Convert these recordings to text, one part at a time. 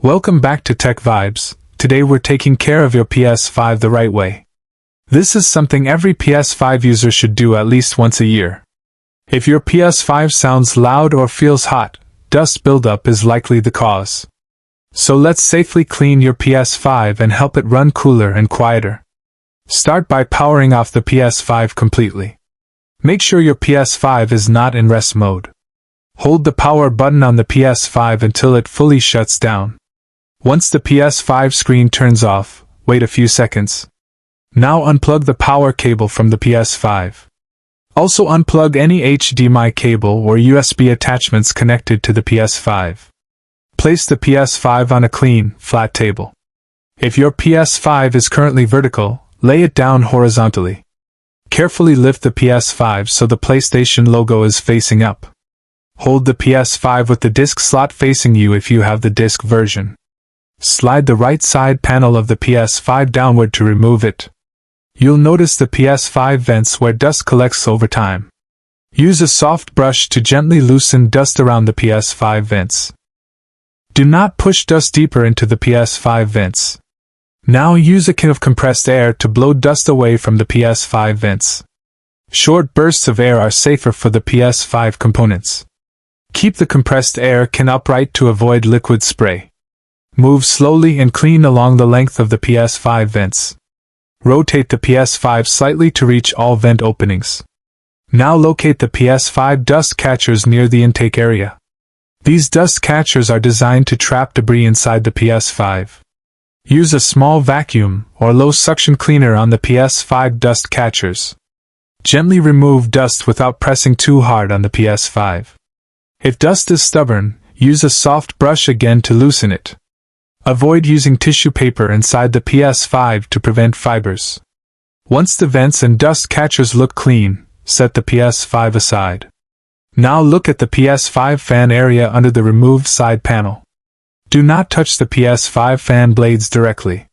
Welcome back to TechVibes. Today we're taking care of your PS5 the right way. This is something every PS5 user should do at least once a year. If your PS5 sounds loud or feels hot, dust buildup is likely the cause. So let's safely clean your PS5 and help it run cooler and quieter. Start by powering off the PS5 completely. Make sure your PS5 is not in rest mode. Hold the power button on the PS5 until it fully shuts down. Once the PS5 screen turns off, wait a few seconds. Now unplug the power cable from the PS5. Also unplug any HDMI cable or USB attachments connected to the PS5. Place the PS5 on a clean, flat table. If your PS5 is currently vertical, lay it down horizontally. Carefully lift the PS5 so the PlayStation logo is facing up. Hold the PS5 with the disc slot facing you if you have the disc version. Slide the right side panel of the PS5 downward to remove it. You'll notice the PS5 vents where dust collects over time. Use a soft brush to gently loosen dust around the PS5 vents. Do not push dust deeper into the PS5 vents. Now use a can of compressed air to blow dust away from the PS5 vents. Short bursts of air are safer for the PS5 components. Keep the compressed air can upright to avoid liquid spray. Move slowly and clean along the length of the PS5 vents. Rotate the PS5 slightly to reach all vent openings. Now locate the PS5 dust catchers near the intake area. These dust catchers are designed to trap debris inside the PS5. Use a small vacuum or low suction cleaner on the PS5 dust catchers. Gently remove dust without pressing too hard on the PS5. If dust is stubborn, use a soft brush again to loosen it. Avoid using tissue paper inside the PS5 to prevent fibers. Once the vents and dust catchers look clean, set the PS5 aside. Now look at the PS5 fan area under the removed side panel. Do not touch the PS5 fan blades directly.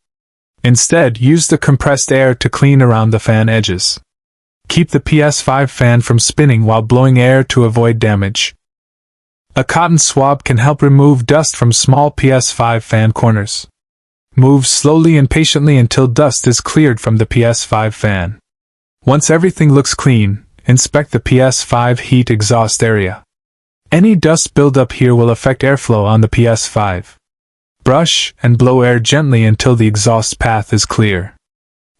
Instead, use the compressed air to clean around the fan edges. Keep the PS5 fan from spinning while blowing air to avoid damage. A cotton swab can help remove dust from small PS5 fan corners. Move slowly and patiently until dust is cleared from the PS5 fan. Once everything looks clean, inspect the PS5 heat exhaust area. Any dust buildup here will affect airflow on the PS5. Brush and blow air gently until the exhaust path is clear.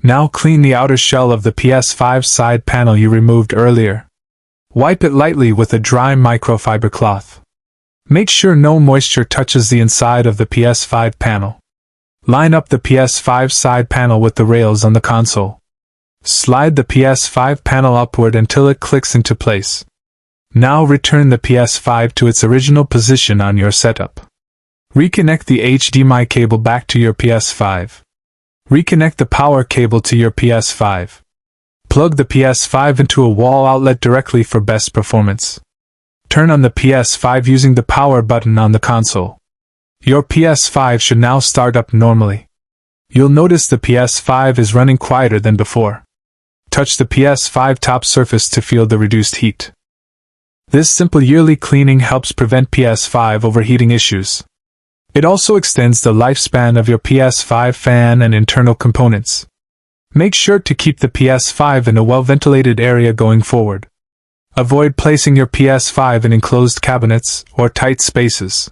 Now clean the outer shell of the PS5 side panel you removed earlier. Wipe it lightly with a dry microfiber cloth. Make sure no moisture touches the inside of the PS5 panel. Line up the PS5 side panel with the rails on the console. Slide the PS5 panel upward until it clicks into place. Now return the PS5 to its original position on your setup. Reconnect the HDMI cable back to your PS5. Reconnect the power cable to your PS5. Plug the PS5 into a wall outlet directly for best performance. Turn on the PS5 using the power button on the console. Your PS5 should now start up normally. You'll notice the PS5 is running quieter than before. Touch the PS5 top surface to feel the reduced heat. This simple yearly cleaning helps prevent PS5 overheating issues. It also extends the lifespan of your PS5 fan and internal components. Make sure to keep the PS5 in a well-ventilated area going forward. Avoid placing your PS5 in enclosed cabinets or tight spaces.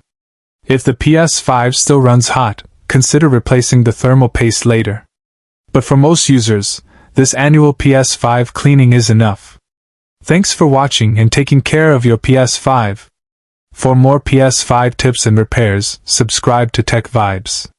If the PS5 still runs hot, consider replacing the thermal paste later. But for most users, this annual PS5 cleaning is enough. Thanks for watching and taking care of your PS5. For more PS5 tips and repairs, subscribe to TechVibes.